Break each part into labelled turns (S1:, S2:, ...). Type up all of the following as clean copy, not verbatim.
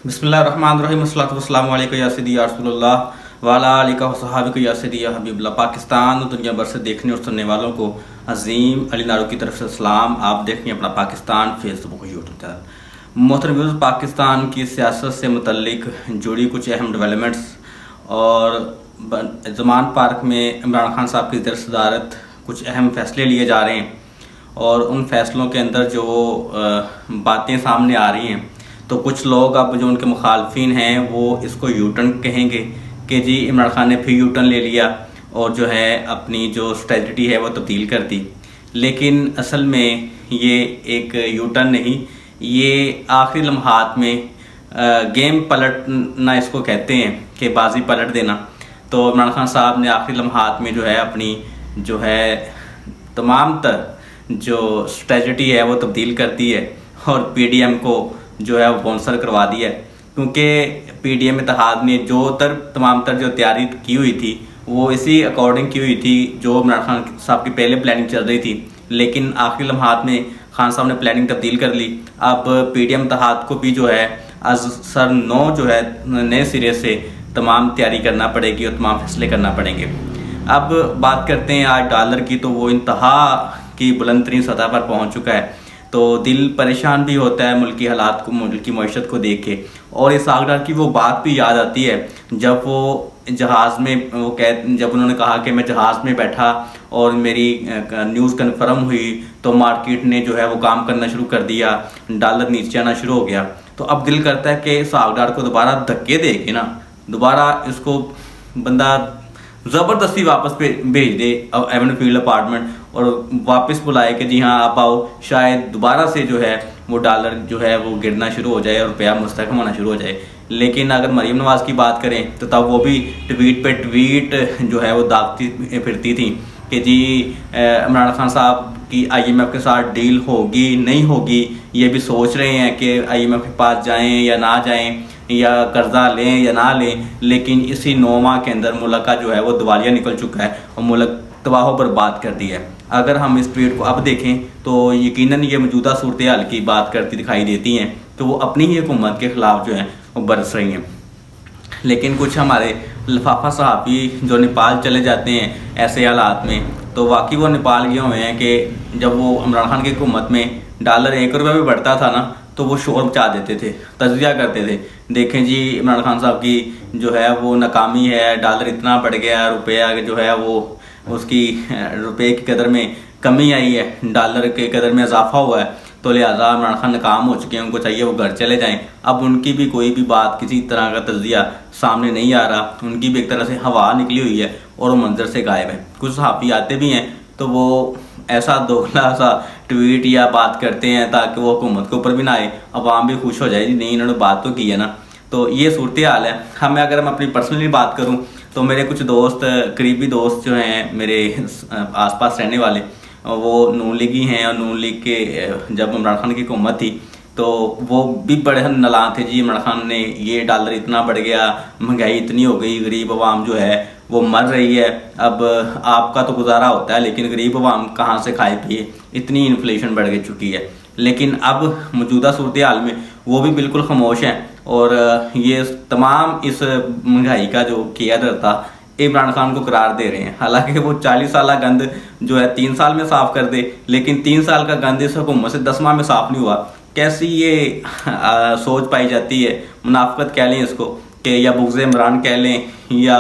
S1: बिस्मिल्लाहिर्रहमानिर्रहीम अस्सलातु वस्सलामु या सय्यदी या रसूलल्लाह वाला आलिका वसहाबिका या सय्यदी या हबीबल्लाह। पाकिस्तान और दुनिया भर से देखने और सुनने वालों को अजीम अली नारू की तरफ से सलाम। आप देख रहे हैं अपना पाकिस्तान फेसबुक यूट्यूब चैनल। मोहतरम व्यूअर्स, पाकिस्तान की सियासत से मुतल्लिक जुड़ी कुछ अहम डेवलपमेंट्स और ज़मान पार्क में इमरान खान साहब की सदारत कुछ अहम फैसले लिए जा रहे हैं और उन फैसलों के अंदर जो बातें सामने आ रही हैं, तो कुछ लोग अब जो उनके मुखालफिन हैं वो इसको यू टर्न कहेंगे कि जी इमरान खान ने फिर यू टर्न ले लिया और जो है अपनी जो स्ट्रेटजी है वो तब्दील कर दी। लेकिन असल में ये एक यू टर्न नहीं, ये आखिरी लम्हात में गेम पलटना इसको कहते हैं कि बाजी पलट देना। तो इमरान खान साहब ने आखिरी लम्हात में जो है अपनी जो है तमाम तर जो स्ट्रेटजी है वो तब्दील कर दी है और पीडीएम को जो है वो स्पॉन्सर करवा दिया है, क्योंकि पीडीएम इत्तेहाद ने तमाम तर जो तैयारी की हुई थी वो इसी अकॉर्डिंग की हुई थी जो इमरान खान साहब की पहले प्लानिंग चल रही थी। लेकिन आखिरी लम्हात में खान साहब ने प्लानिंग तब्दील कर ली। अब पीडीएम इत्तेहाद को भी जो है आज सर नो जो है नए सिरे से तमाम तैयारी करना पड़ेगी और तमाम फैसले करना पड़ेंगे। अब बात करते हैं आज डॉलर की, तो वो इंतहा की बुलंद तरीन सतह पर पहुँच चुका है। तो दिल परेशान भी होता है मुल्क की हालात को, मुल्क की मईशत को देख के। और इस आगडार की वो बात भी याद आती है जब वो जहाज़ में जब उन्होंने कहा कि मैं जहाज़ में बैठा और मेरी न्यूज़ कन्फर्म हुई तो मार्केट ने जो है वो काम करना शुरू कर दिया, डॉलर नीचे आना शुरू हो गया। तो अब दिल करता है कि इस आगडार को दोबारा धक्के दे के ना दोबारा इसको बंदा ज़बरदस्ती वापस पे भेज दे एवेन्यू फील्ड अपार्टमेंट और वापस बुलाए कि जी हाँ आप आओ, शायद दोबारा से जो है वो डॉलर जो है वो गिरना शुरू हो जाए और रुपया मुस्तहकम होना शुरू हो जाए। लेकिन अगर मरीम नवाज़ की बात करें तो तब वो भी ट्वीट पे ट्वीट जो है वो दागती फिरती थी कि जी इमरान खान साहब की आईएमएफ के साथ डील होगी नहीं होगी, ये भी सोच रहे हैं कि आईएमएफ के पास जाएं या ना जाएं या कर्जा लें या ना लें। लेकिन इसी 9 माह के अंदर मुल्क का जो है वो दिवालिया निकल चुका है और मुल्क तबाह बर्बाद कर दी है। अगर हम इस ट्वीट को अब देखें तो यकीनन ये मौजूदा सूरत हाल की बात करती दिखाई देती हैं, तो वो अपनी ही हुकूमत के ख़िलाफ़ जो है वो बरस रही हैं। लेकिन कुछ हमारे लफाफा सहाफ़ी जो नेपाल चले जाते हैं ऐसे हालात में, तो वाकई वो नेपाल गए हुए हैं कि जब वो इमरान खान की हुकूमत में डॉलर 1 रुपये भी बढ़ता था ना तो वो शोर मचा देते थे, तज़किया करते थे। देखें जी इमरान खान साहब की जो है वो नाकामी है, डॉलर इतना बढ़ गया, रुपया जो है वो उसकी रुपये की कदर में कमी आई है, डॉलर के कदर में इजाफा हुआ है, तो लिहाजा इमरान खान नाकाम हो चुके हैं, उनको चाहिए वो घर चले जाएं। अब उनकी भी कोई भी बात किसी तरह का तज़किया सामने नहीं आ रहा, उनकी भी एक तरह से हवा निकली हुई है और वो मंजर से गायब है। कुछ सहाफ़ी आते भी हैं तो वो ऐसा दोगला सा ट्वीट या बात करते हैं ताकि वो हुकूमत के ऊपर भी ना आए, अवाम भी खुश हो जाए जी नहीं इन्होंने बात तो की है ना। तो ये सूरत हाल है। अगर मैं अपनी पर्सनली बात करूं तो मेरे कुछ दोस्त, करीबी दोस्त जो हैं मेरे आसपास रहने वाले, वो नून लीगी हैं और नून लीग के जब इमरान खान की हुकूमत थी तो वो भी बड़े नलां थे जी इमरान खान ने ये डॉलर इतना बढ़ गया, महंगाई इतनी हो गई, गरीब अवाम जो है वो मर रही है। अब आपका तो गुजारा होता है लेकिन गरीब अवाम कहाँ से खाए पिए, इतनी इन्फ्लेशन बढ़ गई चुकी है। लेकिन अब मौजूदा सूरत हाल में वो भी बिल्कुल खामोश हैं और ये तमाम इस महंगाई का जो केयर था इमरान खान को करार दे रहे हैं। हालांकि वो 40 साल गंद जो है 3 साल में साफ़ कर दे, लेकिन 3 साल का गंद इस हुकूमत से 10 माह में साफ़ नहीं हुआ। कैसी ये सोच पाई जाती है, मुनाफिकत कह लें इसको कि या बुग़्ज़ इमरान कह लें या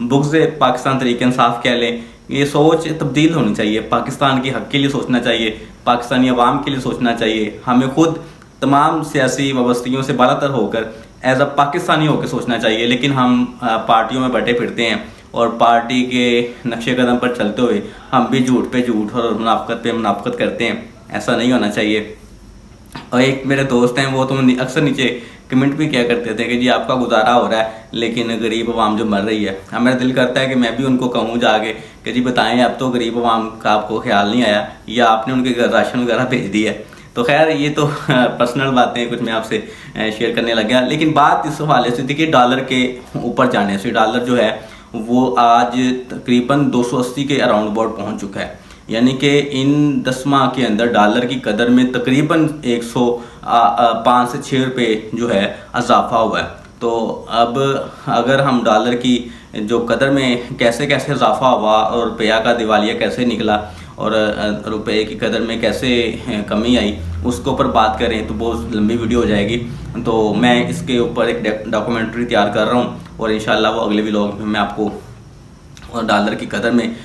S1: बुग़्ज़ पाकिस्तान तरीक़े इंसाफ कह लें। ये सोच तब्दील होनी चाहिए, पाकिस्तान के हक़ के लिए सोचना चाहिए, पाकिस्तानी अवाम के लिए सोचना चाहिए। हमें खुद तमाम सियासी वाबस्तियों से बालातर होकर एज अ पाकिस्तानी होकर सोचना चाहिए। लेकिन हम पार्टियों में बटे फिरते हैं और पार्टी के नक्शे कदम पर चलते हुए हम भी झूठ पे झूठ और मुनाफिकत पे मुनाफिकत करते हैं। ऐसा नहीं होना चाहिए। और एक मेरे दोस्त हैं वो तो अक्सर नीचे कमेंट भी किया करते थे कि जी आपका गुजारा हो रहा है लेकिन गरीब अवाम जो मर रही है। मेरा दिल करता है कि मैं भी उनको कहूँ जाके कि जी बताएं अब तो गरीब अवाम का आपको ख्याल नहीं आया या आपने उनके घर राशन वगैरह भेज दिया है। तो खैर ये तो पर्सनल बातें कुछ मैं आपसे शेयर करने लग गया। लेकिन बात इस हवाले से थी कि डॉलर के ऊपर जाने से डॉलर जो है वो आज तकरीबन 280 के अराउंड अबाउट पहुँच चुका है। यानी कि इन 10 माह के अंदर डॉलर की कदर में तकरीबन 105 से 6 रुपये जो है इजाफा हुआ है। तो अब अगर हम डॉलर की जो कदर में कैसे कैसे इजाफा हुआ और रुपया का दिवालिया कैसे निकला और रुपए की कदर में कैसे कमी आई, उसके ऊपर बात करें तो बहुत लंबी वीडियो हो जाएगी। तो मैं इसके ऊपर एक डॉक्यूमेंट्री तैयार कर रहा हूँ और इंशाल्लाह वो अगले व्लॉग में मैं आपको और डॉलर की कदर में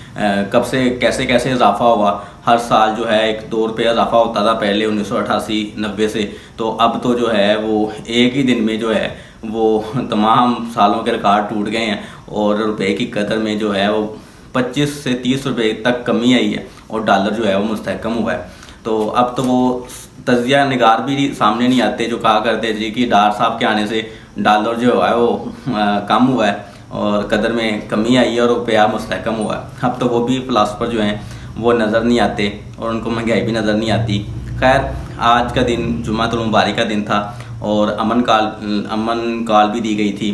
S1: कब से कैसे कैसे इजाफा हुआ। हर साल जो है 1-2 रुपये इजाफा होता था पहले 1988-90 से, तो अब तो जो है वो एक ही दिन में जो है वो तमाम सालों के रिकॉर्ड टूट गए हैं और रुपए की कदर में जो है वो 25 से 30 रुपये तक कमी आई है और डॉलर जो है वो मुस्तहकम हुआ है। तो अब तो वो तजिया निगार भी सामने नहीं आते जो कहा करते जी कि डार साहब के आने से डॉलर जो है वो कम हुआ है और कदर में कमी आई है और रुपया मुस्तहकम हुआ है। अब तो वो भी फ़िलासफ़र जो हैं वो नज़र नहीं आते और उनको महंगाई भी नज़र नहीं आती। खैर, आज का दिन जुम्मतुल मुबारक का दिन था और अमन कॉल भी दी गई थी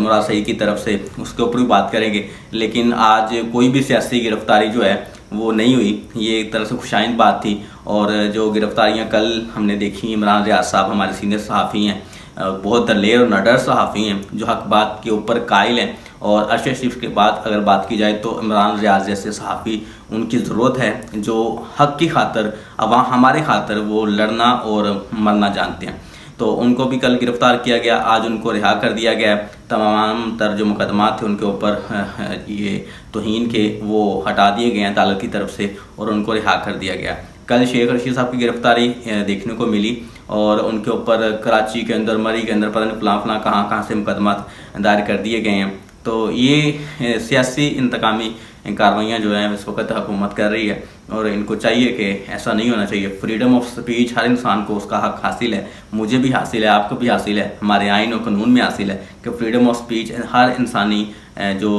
S1: मुराद सईद की तरफ से, उसके ऊपर भी बात करेंगे। लेकिन आज कोई भी सियासी गिरफ्तारी जो है वो नहीं हुई, ये एक तरह से खुशाइन बात थी। और जो गिरफ्तारियां कल हमने देखी, इमरान रियाज साहब हमारे सीनियर सहाफ़ी हैं, बहुत दलेर और नडर सहाफ़ी हैं जो हक बात के ऊपर कायल हैं। और अरशद शरीफ के बाद अगर बात की जाए तो इमरान रियाज जैसे सहाफ़ी उनकी ज़रूरत है जो हक की खातर हमारे खातर वो लड़ना और मरना जानते हैं। तो उनको भी कल गिरफ़्तार किया गया, आज उनको रिहा कर दिया गया। तमाम तर जो मुकदमात थे उनके ऊपर ये तौहीन के वो हटा दिए गए हैं अदालत की तरफ से और उनको रिहा कर दिया गया। कल शेख रशीद साहब की गिरफ़्तारी देखने को मिली और उनके ऊपर कराची के अंदर, मरी के अंदर, पता नहीं फलां कहाँ से मुकदमात दायर कर दिए गए हैं। तो ये सियासी इंतकामी कार्रवाइयाँ जो हैं इस वक्त हुकूमत कर रही है और इनको चाहिए कि ऐसा नहीं होना चाहिए। फ्रीडम ऑफ स्पीच हर इंसान को उसका हक हासिल है, मुझे भी हासिल है, आपको भी हासिल है, हमारे आइन और कानून में हासिल है कि फ्रीडम ऑफ स्पीच हर इंसानी जो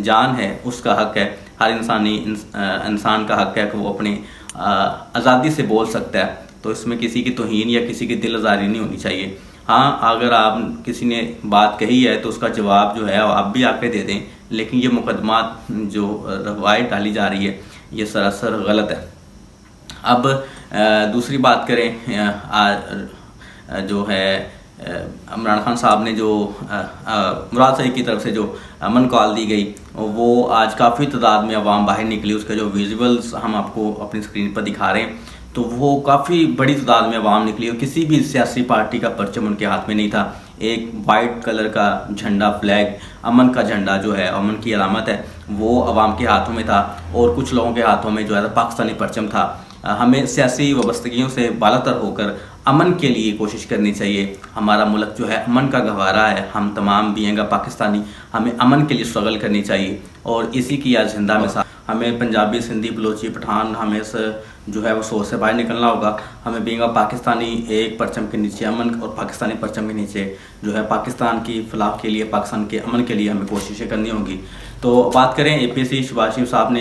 S1: जान है उसका हक है। हर इंसान का हक है कि वो अपनी आज़ादी से बोल सकता है। तो इसमें किसी की तौहीन या किसी की दिल आज़ारी नहीं होनी चाहिए। हाँ, अगर आप किसी ने बात कही है तो उसका जवाब जो है आप भी आके दे दें, लेकिन ये मुकदमात जो रवायत डाली जा रही है ये सरासर गलत है। अब दूसरी बात करें, जो है इमरान खान साहब ने जो मुराद सईद की तरफ से जो अमन कॉल दी गई वो आज काफ़ी तादाद में अवाम बाहर निकली। उसके जो विजुअल्स हम आपको अपनी स्क्रीन पर दिखा रहे हैं तो वो काफ़ी बड़ी तादाद में अवाम निकली और किसी भी सियासी पार्टी का परचम उनके हाथ में नहीं था। एक वाइट कलर का झंडा, फ्लैग, अमन का झंडा जो है, अमन की अलामत है, वो अवाम के हाथों में था और कुछ लोगों के हाथों में जो है पाकिस्तानी परचम था। हमें सियासी वाबस्तगियों से बालातर होकर अमन के लिए कोशिश करनी चाहिए। हमारा मुल्क जो है अमन का गवारा है, हम तमाम बीएंगा पाकिस्तानी, हमें अमन के लिए स्ट्रगल करनी चाहिए और इसी की आज जिंदा मिसाल हमें पंजाबी, सिंधी, बलोची, पठान, हमें जो है वो सोच से बाहर निकलना होगा। हमें बीएंगा पाकिस्तानी एक परचम के नीचे अमन और पाकिस्तानी परचम के नीचे जो है पाकिस्तान की फलाह के लिए, पाकिस्तान के अमन के लिए हमें कोशिशें करनी होगी। तो बात करें APC शहबाज शरीफ साहब ने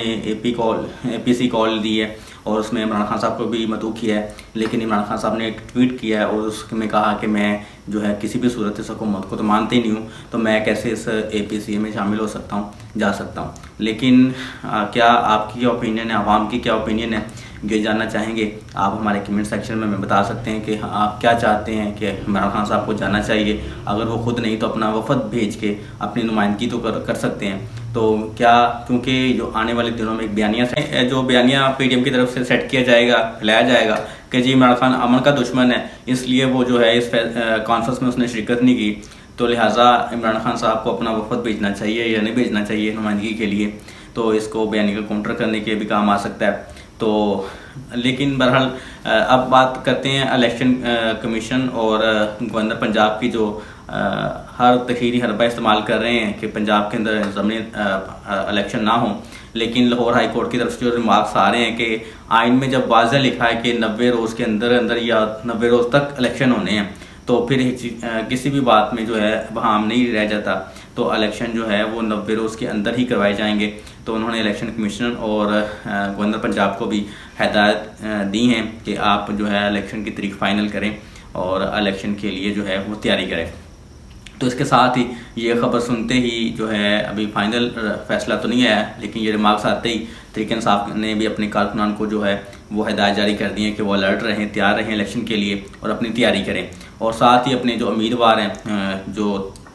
S1: APC कॉल दी है और उसमें इमरान खान साहब को भी मदऊ किया है, लेकिन इमरान खान साहब ने एक ट्वीट किया है और उसमें कहा कि मैं जो है किसी भी सूरत इस हुकूमत को तो मानते ही नहीं हूँ, तो मैं कैसे इस APC में शामिल हो सकता हूँ, जा सकता हूँ। लेकिन क्या आपकी क्या ओपिनियन है, आवाम की क्या ओपिनियन है, ये जानना चाहेंगे आप हमारे कमेंट सेक्शन में बता सकते हैं कि आप क्या चाहते हैं कि इमरान खान साहब को जाना चाहिए। अगर वो खुद नहीं तो अपना वफद भेज के अपनी नुमाइंदगी तो कर सकते हैं। तो क्या, क्योंकि जो आने वाले दिनों में एक बयानिया PDM की तरफ से सेट किया जाएगा, फैलाया जाएगा कि जी इमरान खान अमन का दुश्मन है, इसलिए वो जो है इस कॉन्फ्रेंस में उसने शिरकत नहीं की, तो लिहाजा इमरान खान साहब को अपना वफद भेजना चाहिए या नहीं भेजना चाहिए नुमाइंदगी के लिए। तो इसको बयानी का काउंटर करने के भी काम आ सकता है। तो लेकिन बहरहाल अब बात करते हैं इलेक्शन कमीशन और गवर्नर पंजाब की जो हर तखीरी हरबा इस्तेमाल कर रहे हैं कि पंजाब के अंदर ज़मीनी इलेक्शन ना हो। लेकिन लाहौर हाई कोर्ट की तरफ से जो रिमार्क्स आ रहे हैं कि आइन में जब वाज़ह लिखा है कि 90 रोज़ के अंदर या 90 रोज़ तक इलेक्शन होने हैं, तो फिर किसी भी बात में जो है बहाम नहीं रह जाता, तो इलेक्शन जो है वो 90 रोज़ के अंदर ही करवाए जाएंगे। तो उन्होंने इलेक्शन कमीशन और गवर्नर पंजाब को भी हिदायत दी हैं कि आप जो है इलेक्शन की तारीख फाइनल करें और इलेक्शन के लिए जो है वो तैयारी करें। तो इसके साथ ही ये ख़बर सुनते ही जो है अभी फाइनल फैसला तो नहीं आया, लेकिन ये रिमार्क्स आते ही तहरीक इंसाफ ने भी अपने कारकुनान को जो है वो हिदायत जारी कर दी है कि वो अलर्ट रहें, तैयार रहें इलेक्शन के लिए और अपनी तैयारी करें। और साथ ही अपने जो उम्मीदवार हैं जो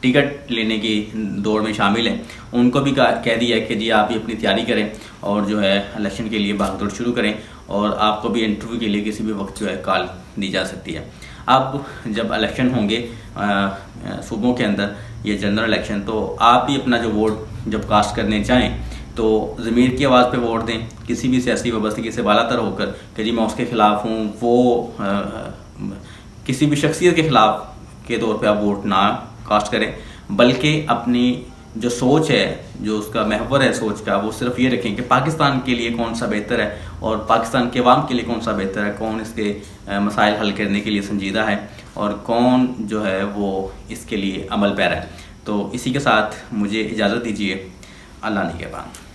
S1: टिकट लेने की दौड़ में शामिल हैं उनको भी कह दिया है कि जी आप भी अपनी तैयारी करें और जो है इलेक्शन के लिए भागदौड़ शुरू करें, और आपको भी इंटरव्यू के लिए किसी भी वक्त जो है कॉल दी जा सकती है। अब जब इलेक्शन होंगे सूबों के अंदर ये जनरल इलेक्शन, तो आप भी अपना जो वोट जब कास्ट करने चाहें तो ज़मीर की आवाज़ पे वोट दें, किसी भी सियासी वाबस्तगी से बालातर होकर कि जी मैं उसके ख़िलाफ़ हूँ, वो किसी भी शख्सियत के ख़िलाफ़ के तौर पे आप वोट ना कास्ट करें, बल्कि अपनी जो सोच है, जो उसका महवर है सोच का, वो सिर्फ ये रखें कि पाकिस्तान के लिए कौन सा बेहतर है और पाकिस्तान के अवाम के लिए कौन सा बेहतर है, कौन इसके मसाइल हल करने के लिए संजीदा है और कौन जो है वो इसके लिए अमल पैरा है। तो इसी के साथ मुझे इजाज़त दीजिए। अल्लाह निगहबान।